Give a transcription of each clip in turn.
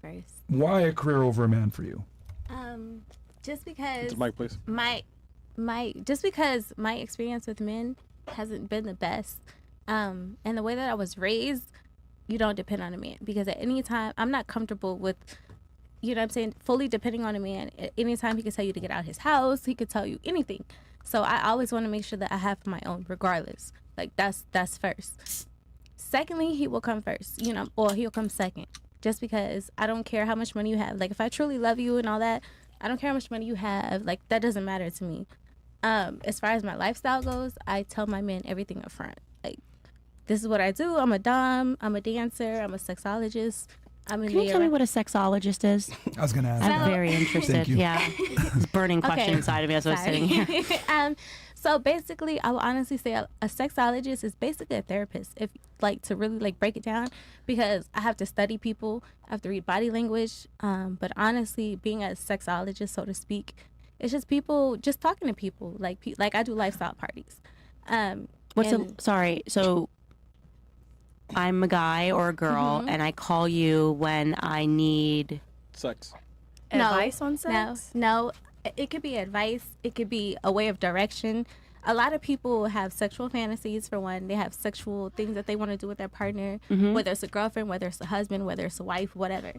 first. Why a career over a man for you? Just because Mike, please. Just because my experience with men hasn't been the best, and the way that I was raised, you don't depend on a man, because at any time I'm not comfortable with, you know what I'm saying, fully depending on a man. At any time he could tell you to get out of his house, he could tell you anything. So I always want to make sure that I have my own regardless. Like that's first. Secondly, he will come first, you know, or he'll come second. Just because I don't care how much money you have. Like if I truly love you and all that, I don't care how much money you have. Like that doesn't matter to me. As far as my lifestyle goes, I tell my men everything up front. Like, this is what I do. I'm a dom. I'm a dancer. I'm a sexologist. Can you tell me what a sexologist is? I was gonna ask. I'm very interested. Thank you. Yeah, it's a burning question inside of me as I was sitting here. So basically, I will honestly say a sexologist is basically a therapist. If like to really like break it down, because I have to study people, I have to read body language. But honestly, being a sexologist, so to speak, it's just people just talking to people. Like I do lifestyle parties. So I'm a guy or a girl, and I call you when I need sex. Advice on sex? No. It could be advice. It could be a way of direction. A lot of people have sexual fantasies, for one. They have sexual things that they want to do with their partner, whether it's a girlfriend, whether it's a husband, whether it's a wife, whatever.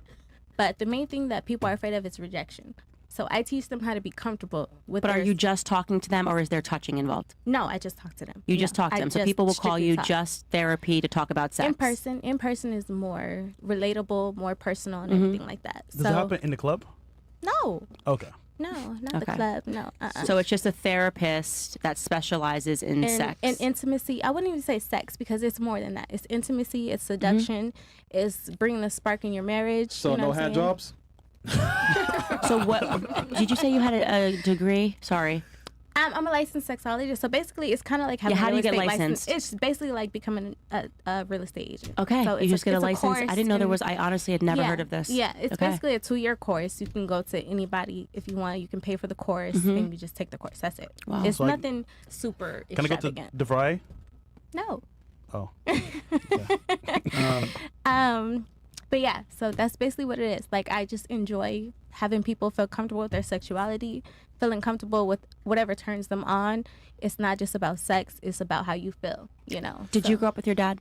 But the main thing that people are afraid of is rejection. So I teach them how to be comfortable with. But are you just talking to them, or is there touching involved? No, I just talk to them. You just talk to them. So people will call you just therapy to talk about sex. In person is more relatable, more personal, and everything like that. Does it happen in the club? No. Okay. No, not the club. No. So it's just a therapist that specializes in sex. And intimacy. I wouldn't even say sex, because it's more than that. It's intimacy. It's seduction. It's bringing the spark in your marriage. So no hand jobs? So what? Did you say you had a degree? Sorry. I'm a licensed sexologist, so basically it's kind of like having how a do you real get estate licensed? license. It's basically like becoming a real estate agent. Okay, so you just get a license. I didn't know there was. I I honestly had never heard of this. Yeah, it's basically a 2-year course. You can go to anybody if you want. You can pay for the course and you just take the course. That's it. Wow. It's So nothing super Can I go extravagant. to DeVry? No. Oh. But yeah, so that's basically what it is. Like, I just enjoy having people feel comfortable with their sexuality, feeling comfortable with whatever turns them on. It's not just about sex, it's about how you feel, you know. Did you grow up with your dad?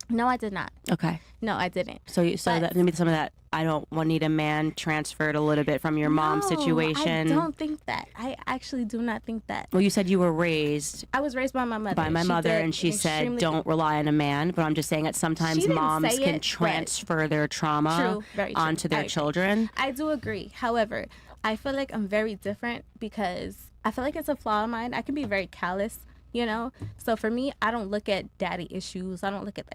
No, I did not. Okay. No, I didn't. So that maybe some of that, I don't need a man transferred a little bit from your mom's situation. I don't think that. I actually do not think that. Well, you said you were raised. I was raised by my mother. And she said, don't rely on a man. But I'm just saying that sometimes moms can transfer their trauma onto their children. I do agree. However, I feel like I'm very different because I feel like it's a flaw of mine. I can be very callous, you know? So for me, I don't look at daddy issues. I don't look at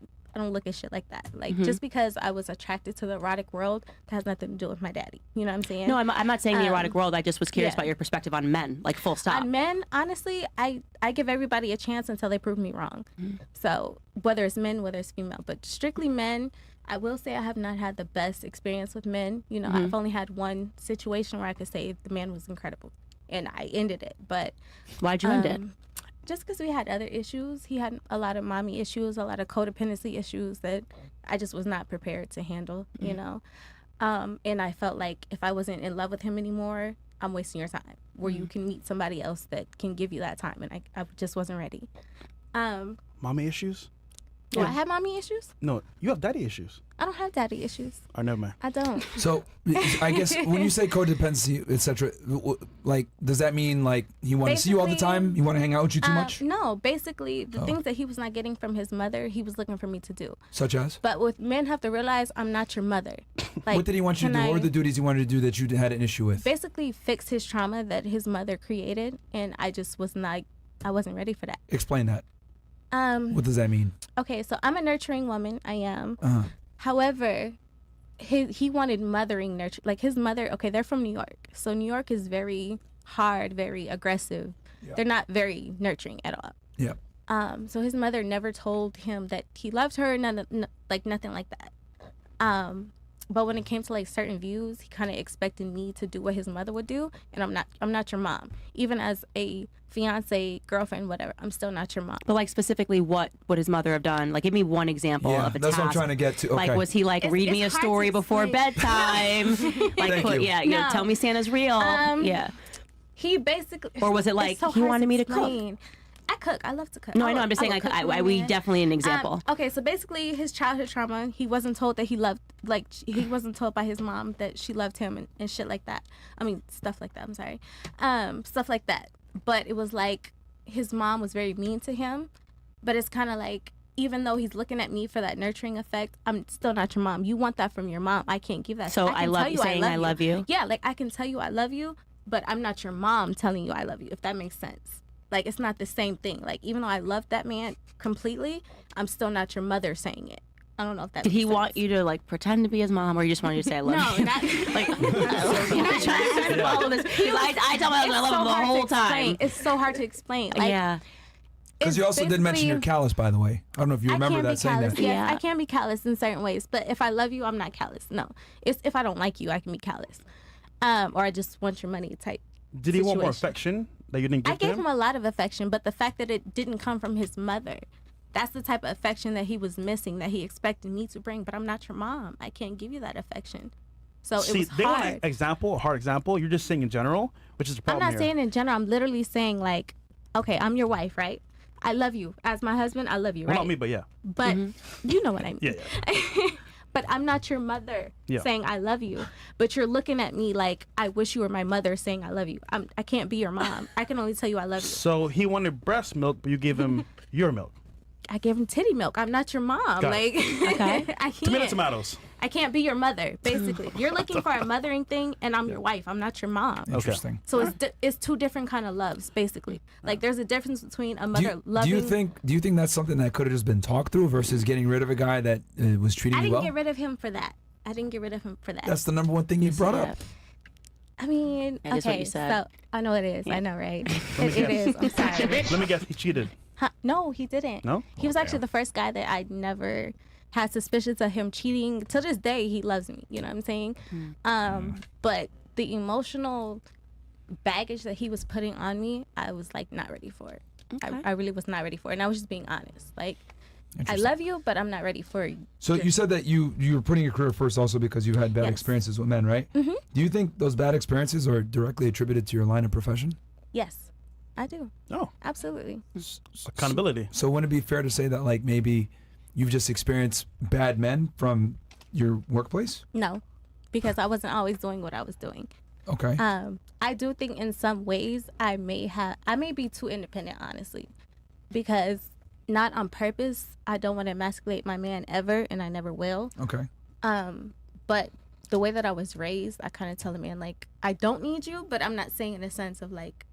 shit like that. Like, just because I was attracted to the erotic world, that has nothing to do with my daddy. You know what I'm saying? No, I'm not saying the erotic world. I just was curious about your perspective on men, like full stop. On men, honestly, I give everybody a chance until they prove me wrong. So whether it's men, whether it's female, but strictly men, I will say I have not had the best experience with men. You know, I've only had one situation where I could say the man was incredible, and I ended it. But why'd you end it? Just because we had other issues. He had a lot of mommy issues, a lot of codependency issues that I just was not prepared to handle, you know. And I felt like if I wasn't in love with him anymore, I'm wasting your time, where you can meet somebody else that can give you that time. And I just wasn't ready. Mommy issues? Do I have mommy issues? No, you have daddy issues. I don't have daddy issues. Oh, never mind. I don't. So, I guess when you say codependency, etc., like, does that mean like he want to see you all the time? He want to hang out with you too much? No, basically the things that he was not getting from his mother, he was looking for me to do. Such as? But with men, have to realize I'm not your mother. Like, what did he want you to do? What were the duties he wanted to do that you had an issue with? Basically, fix his trauma that his mother created, and I just was not. I wasn't ready for that. Explain that. What does that mean? Okay, so I'm a nurturing woman. I am. However, he wanted mothering nurture. Like his mother, okay, they're from New York. So New York is very hard, very aggressive. Yeah. They're not very nurturing at all. Yeah. So his mother never told him that he loved her, nothing like that. But when it came to like certain views, he kind of expected me to do what his mother would do, and I'm not your mom. Even as a fiance, girlfriend, whatever, I'm still not your mom. But like specifically, what would his mother have done? Like, give me one example of a that's task. what I'm trying to get to. Okay. Like, was he like, read me a story before bedtime? Like, tell me Santa's real. He basically, or was it like he wanted me to cook? I cook. I love to cook. No, I know. I'm just saying, like, we definitely an example. Okay, so basically, his childhood trauma, he wasn't told that he wasn't told by his mom that she loved him and shit like that. I mean, stuff like that. I'm sorry. Stuff like that. But it was like his mom was very mean to him. But it's kind of like, even though he's looking at me for that nurturing effect, I'm still not your mom. You want that from your mom. I can't give that. So I love you saying I love you. Yeah, like I can tell you I love you, but I'm not your mom telling you I love you, if that makes sense. Like, it's not the same thing. Like, even though I love that man completely, I'm still not your mother saying it. I don't know if that Did makes he sense. want you to, like, pretend to be his mom, or you just wanted you to say I love you? No, not like, you're not trying to follow this. I tell my husband I love him the whole time. It's so hard to explain. Like, yeah. Because you also did mention you're callous, by the way. I don't know if you remember that saying that. Yes, I can be callous in certain ways, but if I love you, I'm not callous. No. It's if I don't like you, I can be callous. Or I just want your money type. Did he want more affection that you didn't give to him? I gave him a lot of affection, but the fact that it didn't come from his mother, that's the type of affection that he was missing, that he expected me to bring. But I'm not your mom. I can't give you that affection. So it was hard. They want an example, a hard example. You're just saying in general, which is the problem. I'm not saying in general. I'm literally saying, like, okay, I'm your wife, right? I love you. As my husband, I love you, right? Well, not me, but yeah. But you know what I mean. Yeah. But I'm not your mother saying I love you. But you're looking at me like I wish you were my mother saying I love you. I can't be your mom. I can only tell you I love you. So he wanted breast milk, but you gave him your milk. I gave him titty milk. I'm not your mom. Like, okay. I can't. Tomatoes. I can't be your mother, basically. You're looking for a mothering thing, and I'm your wife. I'm not your mom. Interesting. So it's two different kind of loves, basically. Like, there's a difference between a mother loving. Do you think that's something that could have just been talked through versus getting rid of a guy that was treating you well? I didn't get rid of him for that. That's the number one thing you brought up. I mean, that is what you said. So I know it is. Yeah. I know, right? It is. I'm sorry. Let me guess. He cheated. Huh? No, he didn't. No? He was actually the first guy that I never had suspicions of him cheating. To this day, he loves me. You know what I'm saying? But the emotional baggage that he was putting on me, I was like not ready for it. Okay. I really was not ready for it. And I was just being honest. Like, I love you, but I'm not ready for you. So you said that you were putting your career first also because you had bad experiences with men, right? Mm-hmm. Do you think those bad experiences are directly attributed to your line of profession? Yes. I do. Oh. Absolutely. Accountability. So wouldn't it be fair to say that, like, maybe you've just experienced bad men from your workplace? No, because I wasn't always doing what I was doing. Okay. I do think in some ways I may be too independent, honestly, because not on purpose. I don't want to emasculate my man ever, and I never will. Okay. But the way that I was raised, I kind of tell the man, like, I don't need you, but I'm not saying in a sense of, like,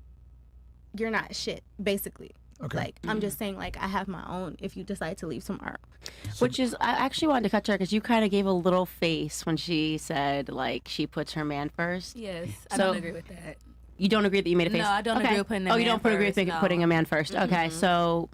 you're not shit, basically. Okay. Like, I'm just saying, like, I have my own if you decide to leave tomorrow. Which is, I actually wanted to cut to her because you kind of gave a little face when she said, like, she puts her man first. Yes, I don't agree with that. You don't agree that you made a face? No, I don't agree with putting a man first. Oh, you don't agree with putting a man first. Okay, so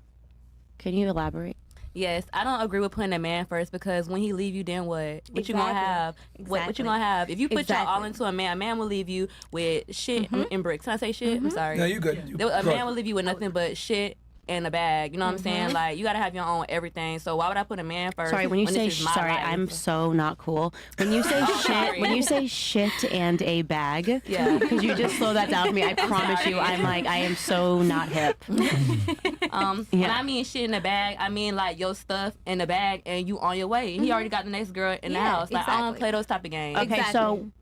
can you elaborate? Yes, I don't agree with putting a man first because when he leave you, then what? What you gonna have? What you gonna have? If you put your all into a man will leave you with shit and bricks. Can I say shit? I'm sorry. No, you good. A man will leave you with nothing but shit and a bag. You know what I'm saying? Like, you gotta have your own everything. So why would I put a man first? Sorry, when you say sorry, I'm so not cool. When you say shit, and a bag, because you just slow that down for me. I promise you, I'm like, I am so not hip. When I mean shit in the bag, I mean like your stuff in the bag and you on your way. He already got the next girl in the house. Like, I don't play those type of games. Okay, so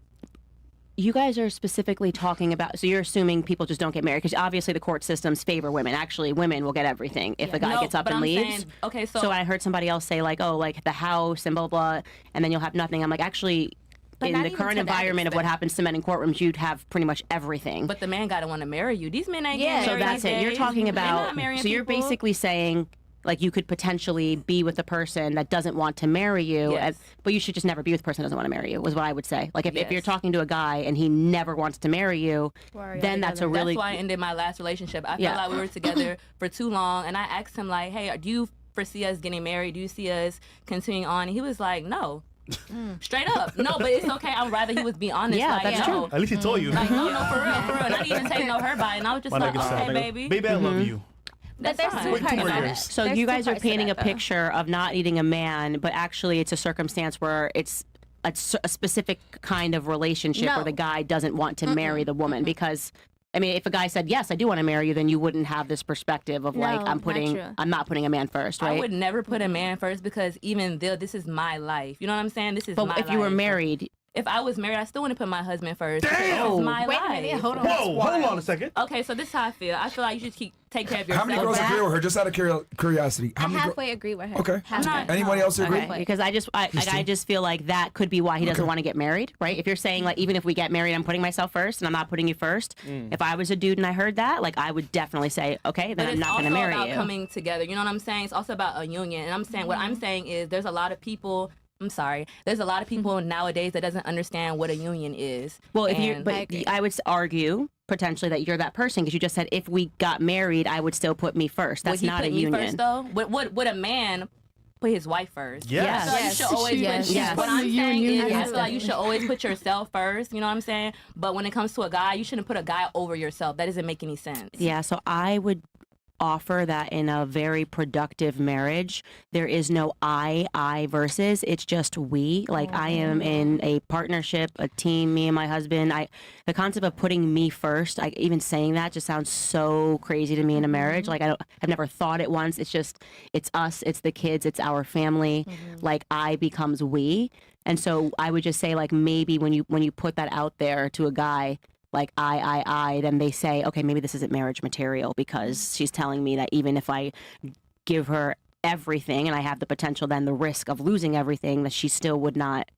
you guys are specifically talking about, so you're assuming people just don't get married because obviously the court systems favor women. Actually, women will get everything if a guy gets up and leaves. Okay, so I heard somebody else say, like, oh, like the house and blah, blah, and then you'll have nothing. I'm like, actually, in the current environment of what happens to men in courtrooms, you'd have pretty much everything. But the man got to want to marry you. These men ain't getting married. So that's it. You're talking about, so you're basically saying, like, you could potentially be with a person that doesn't want to marry you, but you should just never be with a person that doesn't want to marry you, was what I would say. Like, if you're talking to a guy and he never wants to marry you, then that's a really... That's why I ended my last relationship. I felt like we were together for too long, and I asked him, like, hey, do you foresee us getting married? Do you see us continuing on? And he was like, no. Straight up. No, but it's okay. I'd rather he was be honest. Yeah, like, that's true. At least he told you. Like, no, for real. Not even take no her by. And I was just like, okay, baby. Baby, I love you. That's fine. Wait 2 more years. So you guys are painting a picture of not needing a man, but actually it's a circumstance where it's a specific kind of relationship where the guy doesn't want to marry the woman. Because, I mean, if a guy said, yes, I do want to marry you, then you wouldn't have this perspective of like, I'm not putting a man first, right? I would never put a man first because even though this is my life. You know what I'm saying? This is my life. But if you were married... If I was married, I still wouldn't put my husband first. Damn! This is my life. Wait a minute, hold on. Whoa, hold on a second. Okay, so this is how I feel. I feel like you should take care of yourself. How many girls agree with her? Just out of curiosity. I halfway agree with her. Okay. Halfway. Anybody else agree? Okay. Because I just feel like that could be why he doesn't want to get married, right? If you're saying like even if we get married, I'm putting myself first and I'm not putting you first. If I was a dude and I heard that, like I would definitely say, okay, then I'm not going to marry you. It's also about coming together. You know what I'm saying? It's also about a union. And I'm saying what I'm saying is there's a lot of people. I'm sorry. There's a lot of people nowadays that doesn't understand what a union is. Well, I would argue potentially that you're that person because you just said if we got married, I would still put me first. That's not a union. Would he put me first though? Would a man put his wife first? Yes. So you should always what I'm saying is I feel like you should always put yourself first. You know what I'm saying? But when it comes to a guy, you shouldn't put a guy over yourself. That doesn't make any sense. Yeah. So I would offer that in a very productive marriage there is no I versus, it's just we. Like I am in a partnership, a team, me and my husband. The concept of putting me first, even saying that just sounds so crazy to me in a marriage. Like I've never thought it once. It's just, it's us, it's the kids, it's our family. Like I becomes we. And so I would just say like maybe when you put that out there to a guy, like then they say, okay, maybe this isn't marriage material because she's telling me that even if I give her everything and I have the potential, then the risk of losing everything, that she still would not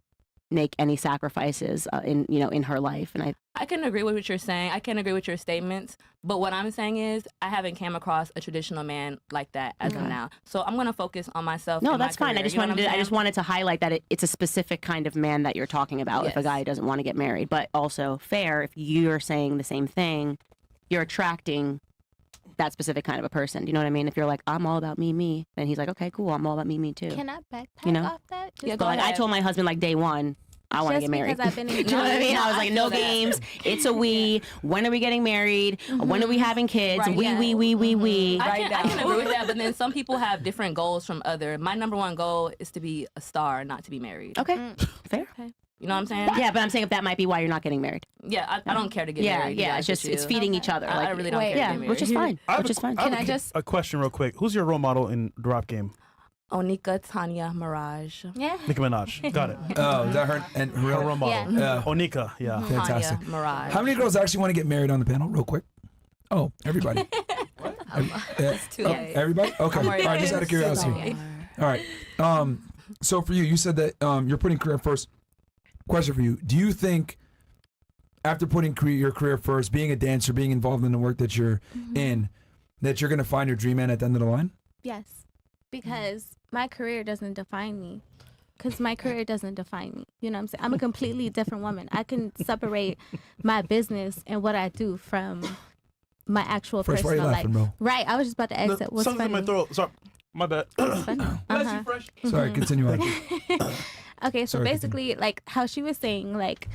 make any sacrifices in her life. And I can agree with what you're saying. I can agree with your statements. But what I'm saying is I haven't came across a traditional man like that as of now. So I'm going to focus on myself. No, that's fine. I just wanted to highlight that it's a specific kind of man that you're talking about. Yes. If a guy doesn't want to get married, but also fair, if you're saying the same thing, you're attracting that specific kind of a person. Do you know what I mean? If you're like, I'm all about me, then he's like, okay, cool, I'm all about me too. Can I backpack off that? Yeah, but like I told my husband like day one, I want to get married. Because I've been in Do you know what I mean? I was like, no games. It's a we. When are we getting married? When are we having kids? Right, we. I can agree with that, but then some people have different goals from other. My number one goal is to be a star, not to be married. Okay, fair. Okay. You know what I'm saying? Yeah, but I'm saying if that might be why you're not getting married. Yeah, I don't care to get married. Yeah, it's just it's feeding each other. I really don't care to get married. Which is fine. Which is fine. Can I just a question real quick? Who's your role model in the rap game? Onika Tanya Mirage. Yeah. Nicki Minaj. Got it. Oh, is that her? And Her role model. Yeah. Onika. Yeah. Fantastic. Tanya Mirage. How many girls actually want to get married on the panel, real quick? Oh, everybody. It's too late. Everybody? Okay. All right, just out of curiosity. All right. So for you, you said that you're putting career first. Question for you: do you think after putting your career first, being a dancer, being involved in the work that you're in, that you're going to find your dream man at the end of the line? Yes, because my career doesn't define me. Because my career doesn't define me. You know what I'm saying? I'm a completely different woman. I can separate my business and what I do from my actual Fresh, why are you personal laughing, life. bro? Right. I was just about to ask that. What's Something's funny? in my throat. Sorry. My bad. What's funny? Bless you, Fresh. Sorry, continue on. Okay, so Sorry, basically, like how she was saying, like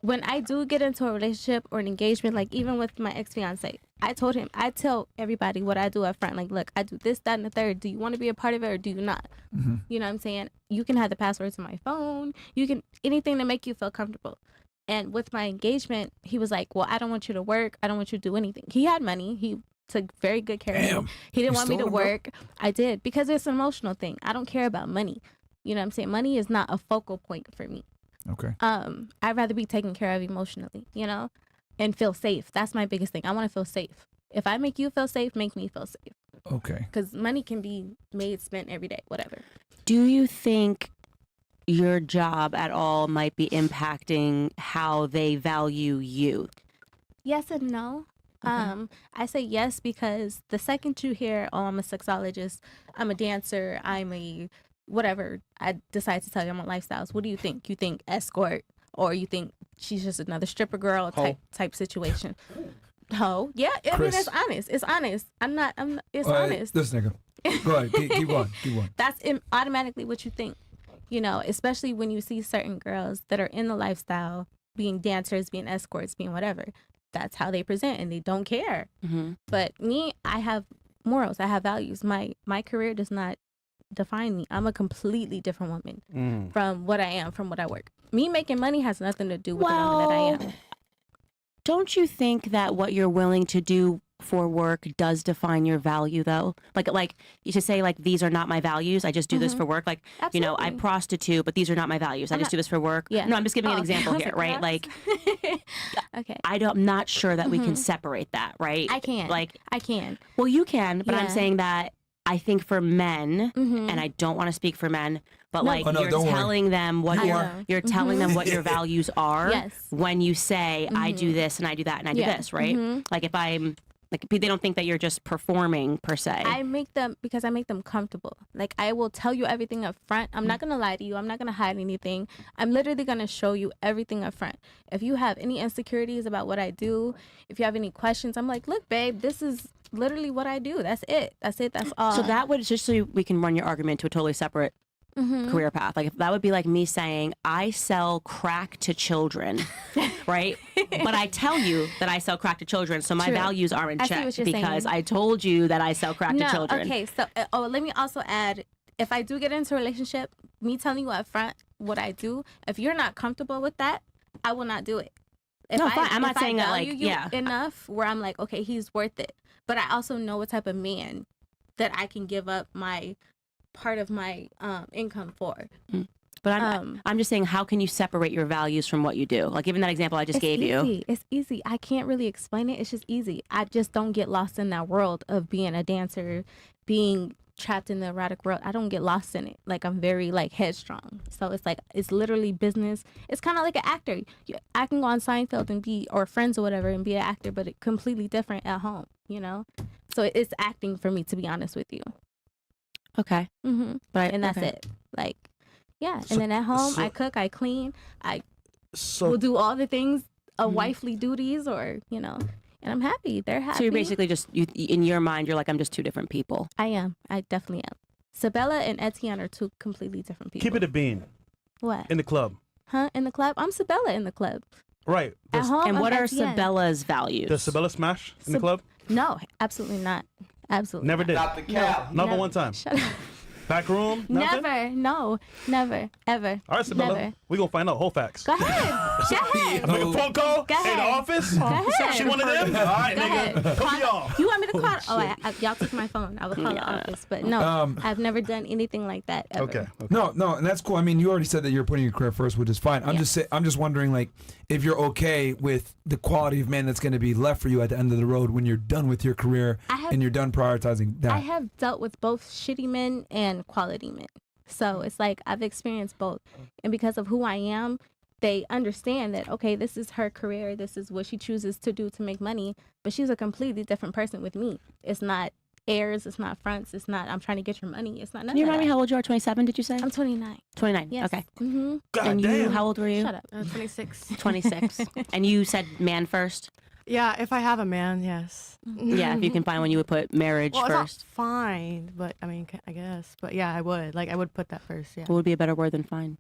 when I do get into a relationship or an engagement, like even with my ex-fiance, I told him, I tell everybody what I do up front. Like, look, I do this, that, and the third. Do you want to be a part of it or do you not? You know what I'm saying? You can have the password to my phone. You can, anything to make you feel comfortable. And with my engagement, he was like, well, I don't want you to work. I don't want you to do anything. He had money. He took very good care of me. He didn't want me to work. I did, because it's an emotional thing. I don't care about money. You know what I'm saying? Money is not a focal point for me. Okay. I'd rather be taken care of emotionally, you know, and feel safe. That's my biggest thing. I want to feel safe. If I make you feel safe, make me feel safe. Okay. Because money can be made, spent every day, whatever. Do you think your job at all might be impacting how they value you? Yes and no. I say yes because the second you hear, oh, I'm a sexologist, I'm a dancer, I'm a whatever, I decide to tell you I'm on lifestyles. What do you think? You think escort, or you think she's just another stripper girl type situation? Ho. Yeah, I mean, it's honest. It's honest. It's honest. This nigga. Go ahead. Keep going. That's automatically what you think. You know, especially when you see certain girls that are in the lifestyle, being dancers, being escorts, being whatever. That's how they present, and they don't care. But me, I have morals. I have values. My career does not define me. I'm a completely different woman from what I am, from what I work. Me making money has nothing to do with the woman that I am. Don't you think that what you're willing to do for work does define your value, though? Like you should say, like, these are not my values. I just do this for work. Like, Absolutely. you know, I prostitute, but these are not my values. I just do this for work. Yeah. No, I'm just giving an example here, right? Like, okay. I'm not sure that we can separate that, right? I can. Like, I can. well, you can, but I'm Yeah. saying that I think for men, and I don't want to speak for men, but like you're telling them what you're telling them what your values are when you say I do this and I do that and I do this, right? Like if I'm like, they don't think that you're just performing per se. I make them because I make them comfortable. Like, I will tell you everything up front. I'm not going to lie to you. I'm not going to hide anything. I'm literally going to show you everything up front. If you have any insecurities about what I do, if you have any questions, I'm like, look, babe, this is literally what I do. That's it. That's it. That's all. So that would, just so we can run your argument to a totally separate career path. Like, if that would be like me saying, I sell crack to children, right? But I tell you that I sell crack to children, so my values are in check because I told you that I sell crack to children. Okay, so let me also add, if I do get into a relationship, me telling you up front what I do, if you're not comfortable with that, I will not do it. I'm not saying that, like, enough where I'm like, okay, he's worth it. But I also know what type of man that I can give up my part of my income for. But I'm just saying, how can you separate your values from what you do? Like, even that example I just gave you. It's easy. I can't really explain it. It's just easy. I just don't get lost in that world of being a dancer, being trapped in the erotic world. I don't get lost in it. Like, I'm very, like, headstrong. So it's like, it's literally business. It's kind of like an actor. I can go on Seinfeld and be, or Friends or whatever, and be an actor, but it's completely different at home, you know? So it's acting for me, to be honest with you. Okay. And that's it. Like, yeah. And then at home, I cook, I clean, I will do all the things of wifely duties, or, you know, and I'm happy. They're happy. So you're basically just, in your mind, you're like, I'm just two different people. I am. I definitely am. Sabella and Etienne are two completely different people. Keep it a bean. What? In the club. Huh? In the club? I'm Sabella in the club. Right. At home, and what are Etienne. Sabella's values? Does Sabella smash in the club? No, absolutely not. Absolutely Never did. Not the cap. Not but one time. Shut up. Back room? Nothing? Never. No. Never. Ever. All right, Sabella. Never. We're going to find out whole facts. Go ahead. Go ahead. Make a phone call? Go Hey, ahead. the office? Go ahead. She one of them? All right, Go nigga. ahead. Come y'all. You want me to call? Oh, y'all took my phone. I would call the office. But no, I've never done anything like that ever. Okay. No, and that's cool. I mean, you already said that you're putting your career first, which is fine. I'm just wondering, like, if you're okay with the quality of man that's going to be left for you at the end of the road when you're done with your career and you're done prioritizing that. I have dealt with both shitty men and quality men. So it's like I've experienced both. And because of who I am, they understand that, okay, this is her career. This is what she chooses to do to make money. But she's a completely different person with me. It's not airs. It's not fronts. It's not, I'm trying to get your money. It's not nothing. Can you remind me how old you are? 27, did you say? I'm 29. 29. Yes. Okay. Mm-hmm. And you, how old were you? Shut up. 26. 26. And you said man first? Yeah, if I have a man, yes. Yeah, if you can find one, you would put marriage well, first. It's not fine, but I mean, I guess. But yeah, I would. Like, I would put that first, yeah. What would be a better word than fine?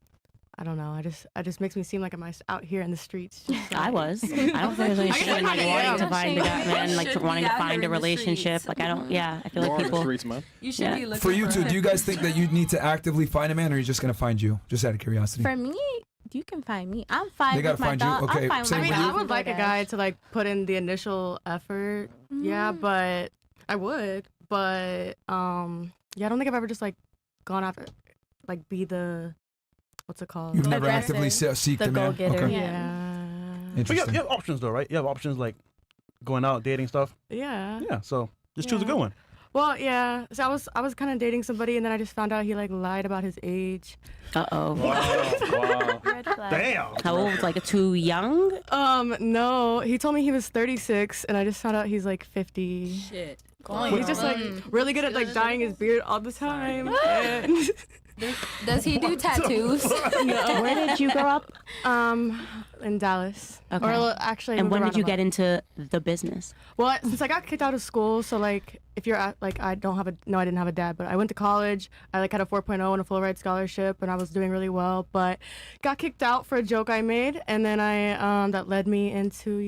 I don't know. I just makes me seem like I'm out here in the streets. Just like, I was. I don't think there's any shame in like wanting to find a guy, man, like wanting to find a relationship. Like, I don't, I feel like people. Streets, man. You should be looking For you two, do you guys think that you need to actively find a man, or are you just going to find you? Just out of curiosity. For me, you can find me. I'm fine They gotta with my find you? dog. Okay, I'm fine with same my with dog. you? I would like a guy to like put in the initial effort. Yeah, but I would. But I don't think I've ever just like gone after, like, be the, what's it called? You've never aggressive. actively seek the man. go-getter. Okay. Yeah. But Interesting. you have options, though, right? You have options like going out, dating stuff. Yeah. Yeah, so just choose a good one. Well, yeah. So I was kind of dating somebody, and then I just found out he like lied about his age. Uh-oh. Wow. Red flag. Damn. How old? Like too young? No. He told me he was 36, and I just found out he's like 50. Shit. He's just like really good at like dyeing his beard all the time. And Does he do tattoos? No. Where did you grow up? In Dallas. Okay. Or actually, and when did you get into the business? Well, since I got kicked out of school, so like if you're at, like I didn't have a dad, but I went to college. I like had a 4.0 and a full ride scholarship, and I was doing really well, but got kicked out for a joke I made, and then I that led me into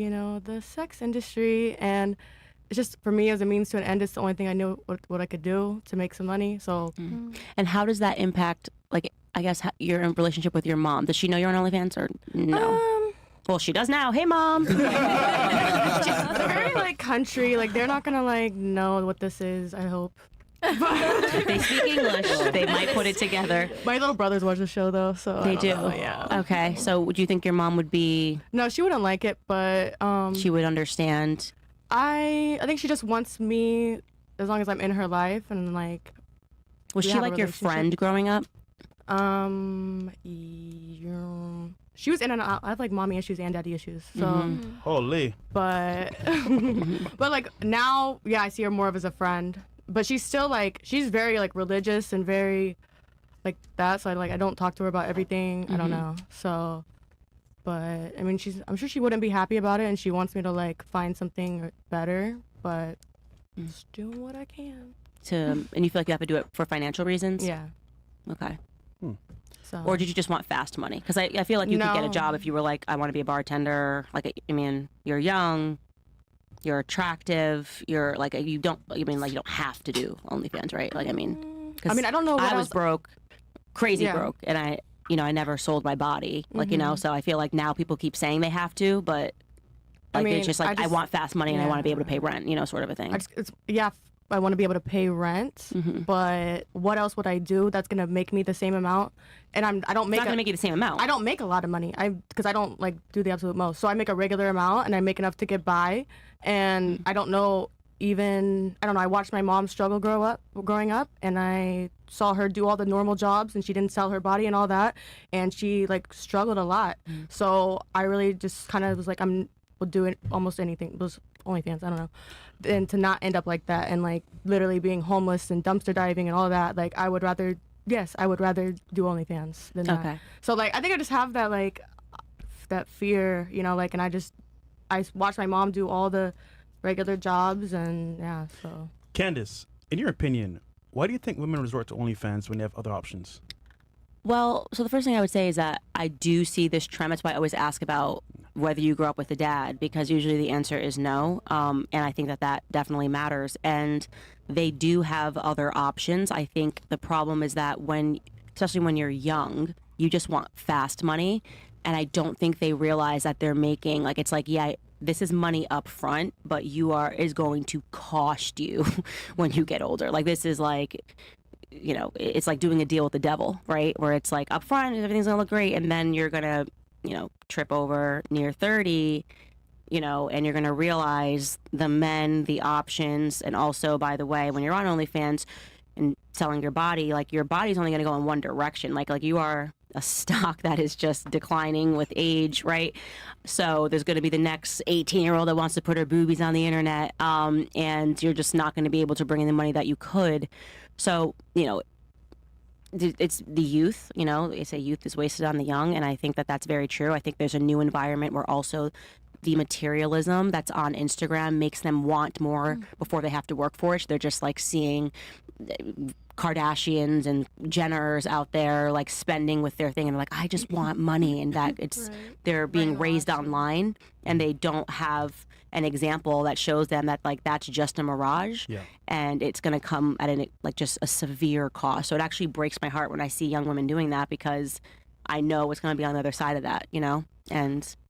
the sex industry, and it's just for me as a means to an end. It's the only thing I knew what I could do to make some money. So, and how does that impact, like, I guess your relationship with your mom? Does she know you're on OnlyFans or no? Well, she does now. Hey, Mom. They're very like country. Like they're not gonna like know what this is. I hope. If they speak English, they might put it together. My little brothers watch the show though, so they do. Yeah. Okay. So, would you think your mom would be? No, she wouldn't like it, but she would understand. I think she just wants me as long as I'm in her life and like. Was she like your friend growing up? Yeah. She was in and out. I have like mommy issues and daddy issues. So Holy. But but like now, yeah, I see her more of as a friend. But she's still like she's very like religious and very like that. So I don't talk to her about everything. I don't know. So but I mean I'm sure she wouldn't be happy about it, and she wants me to like find something better, but just doing what I can. And you feel like you have to do it for financial reasons? Yeah. Okay. So. Or did you just want fast money? Because I feel like you could get a job if you were like, I want to be a bartender. Like, I mean, you're young, you're attractive, you're like, you don't have to do OnlyFans, right? Like, I mean, I don't know. I was broke, crazy broke, and I never sold my body, like, so I feel like now people keep saying they have to, but like, it's just like, I want fast money and I want to be able to pay rent, sort of a thing. I want to be able to pay rent, but what else would I do that's gonna make me the same amount? And I don't make. It's not gonna make you the same amount. I don't make a lot of money. Because I don't like do the absolute most. So I make a regular amount and I make enough to get by. And I don't know. I watched my mom struggle growing up, and I saw her do all the normal jobs, and she didn't sell her body and all that, and she like struggled a lot. So I really just kind of was like, will do it almost anything. It was OnlyFans, I don't know. And to not end up like that and like literally being homeless and dumpster diving and all that, like I would rather do OnlyFans than that. So like I think I just have that like that fear, like, and I watch my mom do all the regular jobs, and yeah, so. Candace, in your opinion, why do you think women resort to OnlyFans when they have other options? Well, so the first thing I would say is that I do see this trend. That's why I always ask about whether you grew up with a dad, because usually the answer is no. And I think that definitely matters. And they do have other options. I think the problem is that especially when you're young, you just want fast money. And I don't think they realize that they're making, like, it's like, yeah, this is money up front, but is going to cost you when you get older. Like, this is like, it's like doing a deal with the devil, right? Where it's like up front, everything's gonna look great, and then you're gonna, trip over near 30, and you're gonna realize the men, the options, and also, by the way, when you're on OnlyFans and selling your body, like your body's only gonna go in one direction. Like you are a stock that is just declining with age, right? So there's going to be the next 18-year-old that wants to put her boobies on the internet, and you're just not going to be able to bring in the money that you could. So, it's the youth, they say youth is wasted on the young, and I think that that's very true. I think there's a new environment where also the materialism that's on Instagram makes them want more before they have to work for it. They're just like seeing Kardashians and Jenners out there like spending with their thing, and they're like, I just want money, and that they're being raised online, and they don't have an example that shows them that like that's just a mirage, and it's going to come at just a severe cost. So it actually breaks my heart when I see young women doing that, because I know what's going to be on the other side of that, and